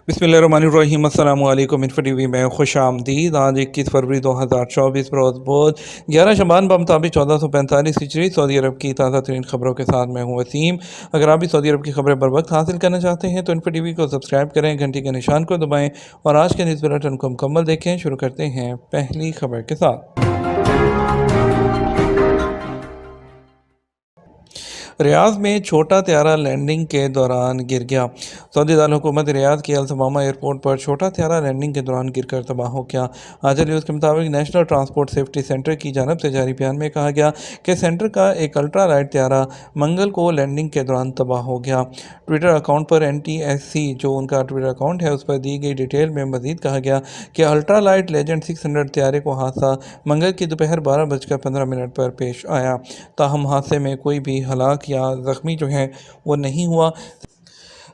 बिस्मिल्लाहिर्रहमानिर्रहीम। अस्सलाम वालेकुम। इन्फो टीवी में खुश आमदीद। आज 21 फरवरी 2024 रोज़ बोध 11 शबान बमुताबिक 1445 हिजरी सऊदी अरब की ताज़ा तरीन खबरों के साथ मैं हूँ वसीम। अगर आप भी सऊदी अरब की खबरें बर वक्त हासिल करना चाहते हैं तो इन्फो टीवी को सब्सक्राइब करें, घंटी के निशान को दबाएँ और आज के न्यूज़ बुलेटिन को मुकम्मल देखें। शुरू करते हैं पहली खबर के साथ। रियाद में छोटा त्यारा लैंडिंग के दौरान गिर गया। सऊदी दारकूमत रियाद की अल-समामा एयरपोर्ट पर छोटा त्यारा लैंडिंग के दौरान गिरकर तबाह हो गया। आजल न्यूज़ के मुताबिक नेशनल ट्रांसपोर्ट सेफ्टी सेंटर की जानब से जारी बयान में कहा गया कि सेंटर का एक अल्ट्रा लाइट त्यारा मंगल को लैंडिंग के दौरान तबाह हो गया। ट्विटर अकाउंट पर NTSC जो उनका ट्विटर अकाउंट है उस पर दी गई डिटेल में मजीद कहा गया कि अल्ट्रा लाइट लेजेंड 600 त्यारे को हादसा मंगल की दोपहर 12:15 पर पेश आया। ताहम हादसे में कोई भी हलाक या ज़ख्मी जो है वो नहीं हुआ।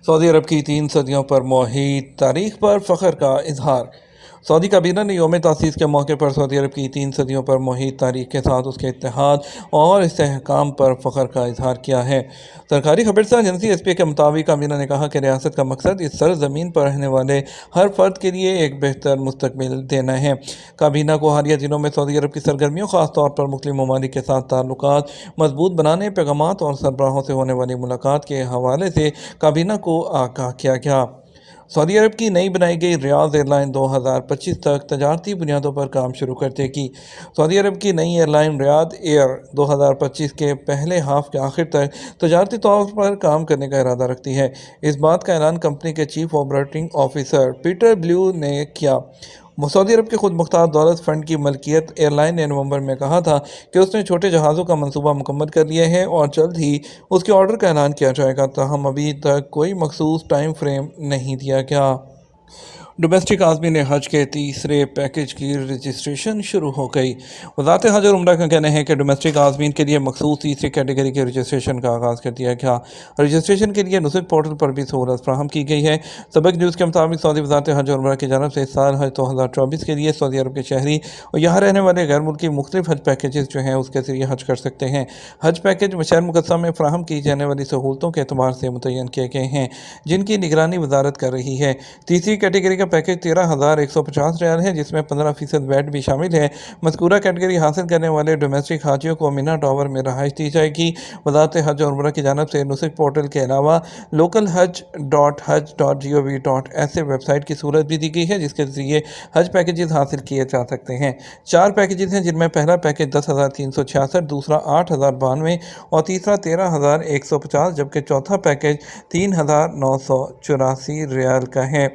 सऊदी अरब की 3 सदियों पर मोहित तारीख पर फ़ख्र का इजहार। सऊदी काबीना ने यौम तासीस के मौके पर सऊदी अरब की 3 सदियों पर मुहित तारीख के साथ उसके इत्तेहाद और इस्तेहकाम पर फ़ख्र का इजहार किया है। सरकारी खबरसा एजेंसी SP के मुताबिक काबीना ने कहा कि रियासत का मकसद इस सरजमीन पर रहने वाले हर फर्द के लिए एक बेहतर मुस्तकबिल देना है। काबीना को हालिया दिनों में सऊदी अरब की सरगर्मियों ख़ास तौर पर मुस्लिम ममालिक के साथ ताल्लुकात मजबूत बनाने, पैगामात और सरबराहों से होने वाली मुलाकात के हवाले से काबीना को आगाह किया गया। सऊदी अरब की नई बनाई गई रियाद एयरलाइन 2025 तक तजारती बुनियादों पर काम शुरू कर देगी। सऊदी अरब की नई एयरलाइन रियाद एयर 2025 के पहले हाफ के आखिर तक तजारती तौर पर काम करने का इरादा रखती है। इस बात का ऐलान कंपनी के chief operating officer Peter blue ने किया। सऊदी अरब के खुद मुख्तार दौलत फंड की मलकियत एयरलाइन ने नवंबर में कहा था कि उसने छोटे जहाज़ों का मंसूबा मुकम्मल कर लिया है और जल्द ही उसके ऑर्डर का ऐलान किया जाएगा। ताहम अभी तक कोई मखसूस टाइम फ्रेम नहीं दिया गया। डोमेस्टिक आज़मीन हज के तीसरे पैकेज की रजिस्ट्रेशन शुरू हो गई। वज़ारत हज और उम्रा का कहना है कि डोमेस्टिक आज़मीन के लिए मखसूस तीसरी कैटेगरी के रजिस्ट्रेशन का आगाज़ कर दिया गया। रजिस्ट्रेशन के लिए नुसिक पोर्टल पर भी सहूलत फ्राहम की गई है। सबक न्यूज़ के मुताबिक सऊदी वज़ारत हज और उम्रा की जानब से इस साल हज 2024 के लिए सऊदी अरब के शहरी और यहाँ रहने वाले गैर मुल्की मुख्तलिफ हज पैकेजेस जो हैं उसके ज़रिए हज कर सकते हैं। हज पैकेज शहर मुक़द्दसा में फ्राहम की जाने वाली सहूलतों के अतबार से मुतय्यन किए गए हैं जिनकी निगरानी वजारत कर रही है। तीसरी कैटेगरी का पैकेज 13,150 रियाल है जिसमें 15% वैट भी शामिल है। मज़कूरा कैटेगरी हासिल करने वाले डोमेस्टिक हाजियों को मीना टावर में रहाइश दी जाएगी। वज़ारत हज और उम्रा की जानब से नुसिक पोर्टल के अलावा localhaj.haj.gov.sa वेबसाइट की सूरत भी दी गई है जिसके जरिए हज पैकेजेस हासिल किए जा सकते हैं। 4 पैकेजेस हैं जिनमें पहला पैकेज 10,366, दूसरा 8,092 और तीसरा 13,150 जबकि चौथा पैकेज 3,984 रियाल का है।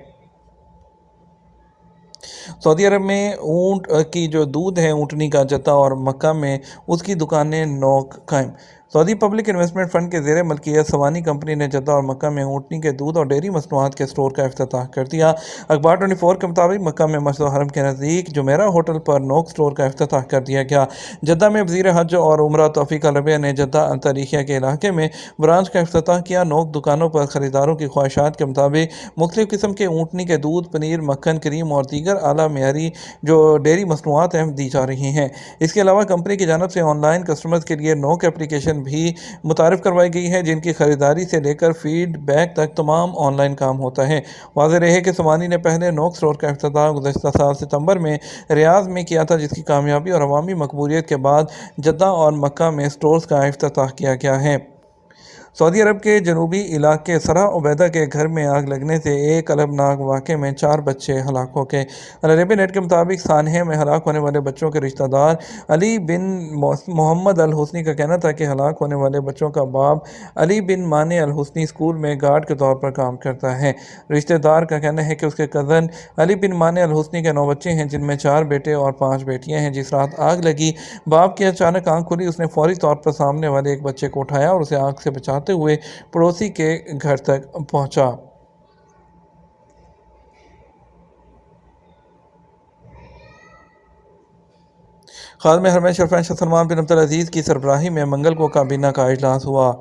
सऊदी अरब में ऊँट की जो दूध है ऊँटनी का जत्था और मक्का में उसकी दुकानें नौक कायम। सऊदी पब्लिक इन्वेस्टमेंट फ़ंड के ज़ेर मलकियत सवानी कंपनी ने जद्दा और मक्का में ऊँटनी के दूध और डेयरी मसनूआत के स्टोर का इफ्तिताह कर दिया। अखबार 24 के मुताबिक मक्का में मस्जिद हरम के नज़दीक जुमेरा होटल पर नोक स्टोर का इफ्तिताह कर दिया गया। जद्दा में वज़ीर हज और उम्रा तौफीक अल-रबिया ने जद्दा अंतरिखिया के इलाके में ब्रांच का इफ्तिताह किया। नोक दुकानों पर ख़रीदारों की ख्वाहिशात के मुताबिक मुख्तलिफ़ किस्म के ऊँटनी के दूध, पनीर, मक्खन, क्रीम और दीगर आला मेयारी जो डेयरी मसनूआत हैं दी जा रही हैं। इसके अलावा कंपनी की जानब से ऑनलाइन कस्टमर्स के लिए नोक एप्लीकेशन भी मुतारिफ करवाई गई है जिनकी ख़रीदारी से लेकर फीडबैक तक तमाम ऑनलाइन काम होता है। वाज़ेह रहे कि सवानी ने पहले नोक स्टोर का इफ्तिताह गुज़श्ता साल सितंबर में रियाद में किया था जिसकी कामयाबी और अवामी मकबूलियत के बाद जद्दा और मक्का में स्टोर्स का इफ्तिताह किया गया है। सऊदी अरब के जनूबी इलाके सरा उबैदा के घर में आग लगने से एक अलमनाक वाक़े में 4 बच्चे हलाक हो गए। अल अरबिया नेट के मुताबिक सानहे में हलाक होने वाले बच्चों के रिश्तेदार अली बिन मोहम्मद अल हुसनी का कहना था कि हलाक होने वाले बच्चों का बाप अली बिन माने अल हुसनी स्कूल में गार्ड के तौर पर काम करता है। रिश्तेदार का कहना है कि उसके कज़न अली बिन माने अल हुसनी के 9 बच्चे हैं जिनमें 4 बेटे और 5 बेटियां हैं। जिस रात आग लगी बाप की अचानक आंख खुली, उसने फौरी तौर पर सामने वाले एक बच्चे को उठाया और उसे आग से बचाते हुए पड़ोसी के घर तक पहुंचा। खादिम हरमैन शरफैन शाह सलमान बिन अब्दुल अजीज़ की सरबराही में मंगल को काबीना का इजलास हुआ।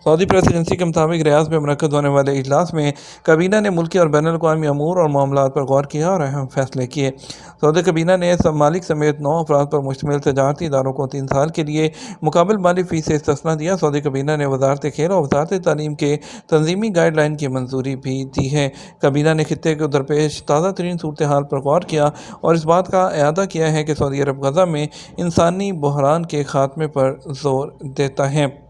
सऊदी प्रेस एजेंसी के मुताबिक रियाद में मुनक्कद होने वाले इजलास में काबीना ने मुल्की और बैन अवी अमूर और मामलात पर गौर किया और अहम फैसले किए। सऊदी काबीना ने सब मालिक समेत 9 अफराद पर मुश्तमिल तजारती इदारों को 3 साल के लिए मुकाबिल माली फीस से इस्तिस्ना दिया। सऊदी काबीना ने वजारत खेल और वजारत तालीम के तंजीमी गाइडलाइन की मंजूरी भी दी है। काबीना ने खित्ते को दरपेश ताज़ा तरीन सूरत हाल पर गौर किया और इस बात का अयादा किया है कि सऊदी अरब गजा में इंसानी बहरान के खात्मे पर जोर देता है।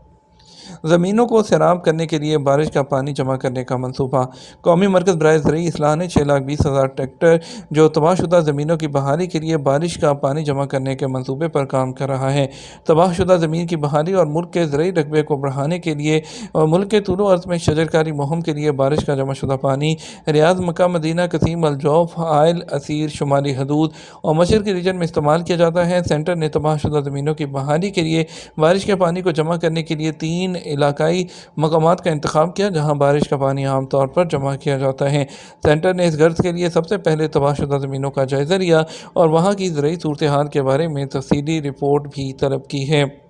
ज़मीनों को सैराब करने के लिए बारिश का पानी जमा करने का मंसूबा। कौमी मरकज़ बराए ज़रई इस्लाह ने 6,20,000 ट्रैक्टर जो तबाहशुदा ज़मीनों की बहाली के लिए बारिश का पानी जमा करने के मंसूबे पर काम कर रहा है। तबाहशुदा ज़मीन की बहाली और मुल्क के ज़रई रकबे को बढ़ाने के लिए और मुल्क के तूलो अर्ज़ में शजरकारी मुहिम के लिए बारिश का जमा शुदा पानी रियाद, मक्का, मदीना, कसीम, अलजौफ, आयल, असीर, शुमाली हदूद और मशरक़ी के रीजन में इस्तेमाल किया जाता है। सेंटर ने तबाहशुदा ज़मीनों की बहाली के लिए बारिश के पानी को जमा करने के लिए 3 इलाकाई मकामात का इंतखाब किया जहां बारिश का पानी आम तौर पर जमा किया जाता है। सेंटर ने इस गर्ज के लिए सबसे पहले तबाहशुदा ज़मीनों का जायज़ा लिया और वहां की ज़रई सूरत हाल के बारे में तफसीली रिपोर्ट भी तलब की है।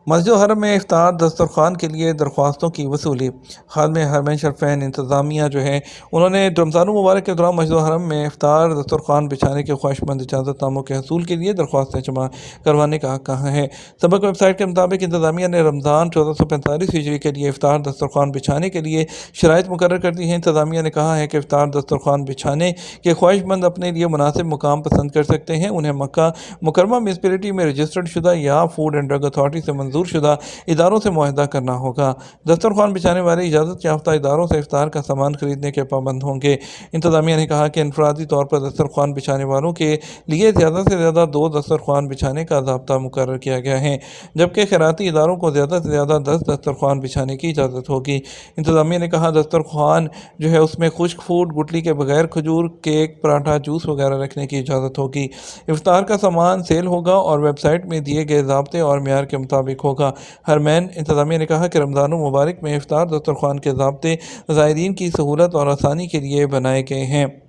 मस्जिद हरम में इफ्तार दस्तरखान के लिए दरख्वास्तों की वसूली। खादम हरमैन शरफ़ैन इंतज़ामिया जो है उन्होंने रमज़ान मुबारक के दौरान मस्जिद हरम में इफ्तार दस्तरखान बिछाने के ख्वाहिशमंद इजाज़तनामों के हसूल के लिए दरख्वास्तें जमा करवाने का कहा है। सबक वेबसाइट के मुताबिक इंतज़ामिया ने रमज़ान 1445 हिजरी के लिए इफ्तार दस्तरखान बिछाने के लिए शराइत मुकर्रर कर दी हैं। इंतज़ामिया ने कहा है कि इफ्तार दस्तरखान बिछाने के ख्वाहिशमंद अपने लिए मुनासिब मुकाम पसंद कर सकते हैं। उन्हें मक्का मुकरमा म्यूनसिपैलिटी में रजिस्टर्ड शुदा या फूड एंड ड्रग अथॉरिटी से मंजूर शुदा इदारों से मुआहदा करना होगा। दस्तरखान बिछाने वाले इजाज़त याफ्ता इदारों से इफ्तार का सामान खरीदने के पाबंद होंगे। इंतज़ामिया ने कहा कि इनफरादी तौर पर दस्तरखान बिछाने वालों के लिए ज़्यादा से ज़्यादा 2 दस्तरखान बिछाने का ज़ाब्ता मुकर्रर किया गया है, जबकि खैराती इदारों को ज़्यादा से ज़्यादा 10 दस्तरखान बिछाने की इजाज़त होगी। इंतज़ामिया ने कहा दस्तरखान जो है उसमें खुश्क फूड, गुटली के बगैर खजूर, केक, पराठा, जूस वगैरह रखने की इजाज़त होगी। इफ्तार का सामान सेल होगा और वेबसाइट में दिए गए ज़ाब्ते और मेयार के मुताबिक होगा। हरमैन इंतज़ामिया ने कहा कि रमज़ान मुबारक में इफ्तार दस्तरखान के ज़ाब्ते ज़ायरीन की सहूलत और आसानी के लिए बनाए गए हैं।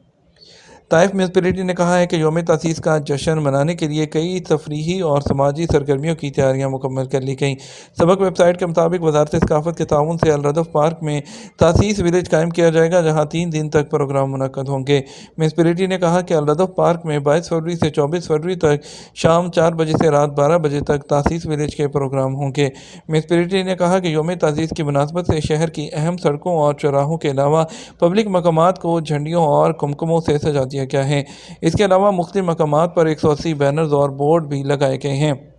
ताइफ म्यूनसिपैलिटी ने कहा है कि यौम तासीस का जश्न मनाने के लिए कई तफरीही और समाजी सरगर्मियों की तैयारियां मुकम्मल कर ली गईं। सबक वेबसाइट के मुताबिक वजारत सकाफत के ताउन से अलरदफ पार्क में तासीस विलेज कायम किया जाएगा जहां 3 दिन तक प्रोग्राम मुनक्कद होंगे। म्यूनसिपैलिटी ने कहा कि अलरदफ पार्क में 22 फरवरी से 24 फरवरी तक शाम 4 बजे से रात 12 बजे तक तासीस विलेज के प्रोग्राम होंगे। म्यूनसिपैलिटी ने कहा कि यौम तासीस की मुनासबत से शहर की अहम सड़कों और चौराहों के अलावा पब्लिक मकामात को झंडियों और कुमकुमों से सजा दिया गया है। इसके अलावा मुख्तलिफ मकामात पर 180 बैनर्स और बोर्ड भी लगाए गए हैं।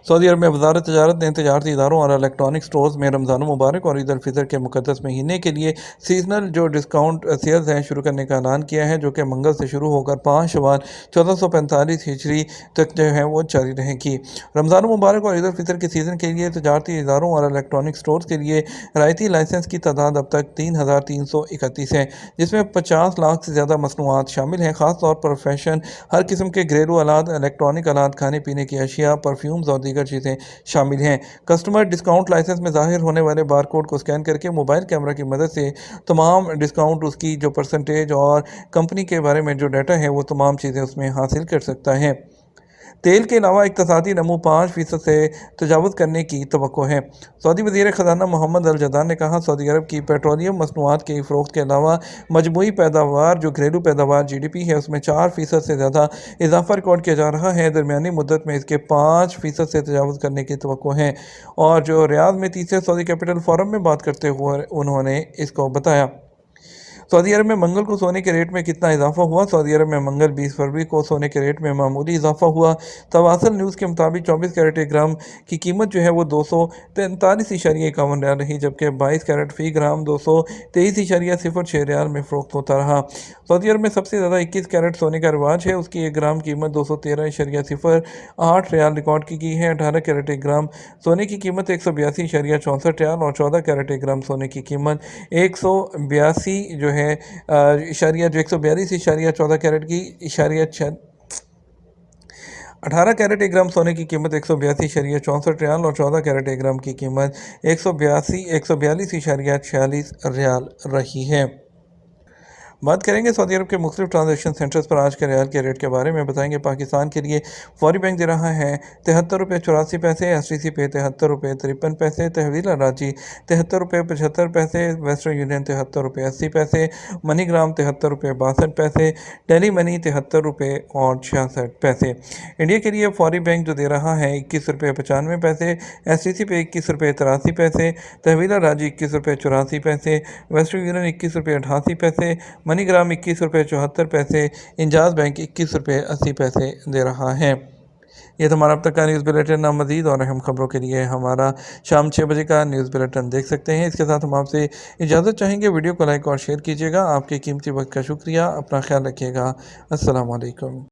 सऊदी अरब में वजारत तजारत ने तजारती इदारों और इलेक्ट्रॉनिक स्टोर्स में रमज़ान मुबारक और ईद उल फितर के मुक़द्दस महीने के लिए सीजनल जो डिस्काउंट सेल्स हैं शुरू करने का ऐलान किया है, जो कि मंगल से शुरू होकर 5 शवाल 1445 हिजरी तक जो है वो जारी रहेगी। रमज़ान मुबारक और ईद उल फितर के सीज़न के लिए तजारती इदारों और इलेक्ट्रॉनिक स्टोर्स के लिए रायती लाइसेंस की तादाद अब तक 3,331 है, जिसमें 50 लाख से ज़्यादा मसनूआत शामिल हैं। ख़ास तौर पर फैशन, हर किस्म के घरेलू आलात, इलेक्ट्रॉनिक आलात, खाने पीने की अशिया, परफ्यूम्स और दीगर चीज़ें शामिल हैं। कस्टमर डिस्काउंट लाइसेंस में ज़ाहिर होने वाले बारकोड को स्कैन करके मोबाइल कैमरा की मदद से तमाम डिस्काउंट, उसकी जो परसेंटेज और कंपनी के बारे में जो डाटा है वो तमाम चीज़ें उसमें हासिल कर सकता है। तेल के अलावा इक़्तिसादी नमू 5% से तजावुज़ करने की तवक्को है। सऊदी वज़ीर ख़ज़ाना मोहम्मद अल जदान ने कहा सऊदी अरब की पेट्रोलियम मसनूआत की फ़रोख्त के अलावा मजमूई पैदावार जो घरेलू पैदावार GDP है उसमें 4% से ज़्यादा इजाफ़ा रिकॉर्ड किया जा रहा है। दरमियानी मुद्दत में इसके 5% से तजावुज़ करने की तवक्को है। और जो रियाद में तीसरे सऊदी कैपिटल फोरम में बात करते हुए उन्होंने इसको बताया। सऊदी अरब में मंगल को सोने के रेट में कितना इजाफा हुआ। सऊदी अरब में मंगल 20 फरवरी को सोने के रेट में मामूली इजाफा हुआ। तवासल न्यूज़ के मुताबिक 24 कैरेट 1 ग्राम की कीमत जो है वो 243.51 रियाल रही, जबकि 22 कैरेट फ़ी ग्राम 223.06 रियाल में फ़रोख्त होता रहा। सऊदी अरब में सबसे ज़्यादा 21 कैरेट सोने का रिवाज है, उसकी 1 ग्राम कीमत 213.08 रियाल रिकॉर्ड की गई है। 18 कैरेट 1 ग्राम सोने की कीमत 182.64 रियाल और 14 कैरेट 1 ग्राम सोने की कीमत 182 जो है इशारिया जो 142.14 कैरेट की इशारिया 18 कैरेट 1 ग्राम सोने की कीमत 182.64 रियाल और 14 कैरेट 1 ग्राम की कीमत 142.46 रियाल रही है। बात करेंगे सऊदी अरब के मुख्तलिफ ट्रांजेक्शन सेंटर्स पर आज के रियाल के रेट के बारे में। बताएंगे पाकिस्तान के लिए फौरी बैंक दे रहा है 73 रुपये 84 पैसे, STC पे 73 रुपये 53 पैसे, तहवील रांची 73 रुपये 75 पैसे, वेस्टर्न यूनियन 73 रुपये 80 पैसे, मनी ग्राम 73 रुपये 62 पैसे, टेली मनी 73 रुपये 66 पैसे। इंडिया के लिए फौरी बैंक जो दे रहा है 21 रुपये 95 पैसे, STC पे 21 रुपये 83 पैसे, तहवील रांची 21 रुपये 84 पैसे, वेस्टर्न यूनियन 21 रुपये 88 पैसे, मनी ग्राम 21 रुपये 74 पैसे, इंजाज बैंक 21 रुपये 80 पैसे दे रहा है। ये तो हमारा अब तक का न्यूज़ बुलेटिन। ना मज़ीद और अहम खबरों के लिए हमारा शाम 6 बजे का न्यूज़ बुलेटिन देख सकते हैं। इसके साथ हम आपसे इजाज़त चाहेंगे। वीडियो को लाइक और शेयर कीजिएगा। आपके कीमती वक्त का शुक्रिया। अपना ख्याल रखिएगा। अस्सलाम वालेकुम।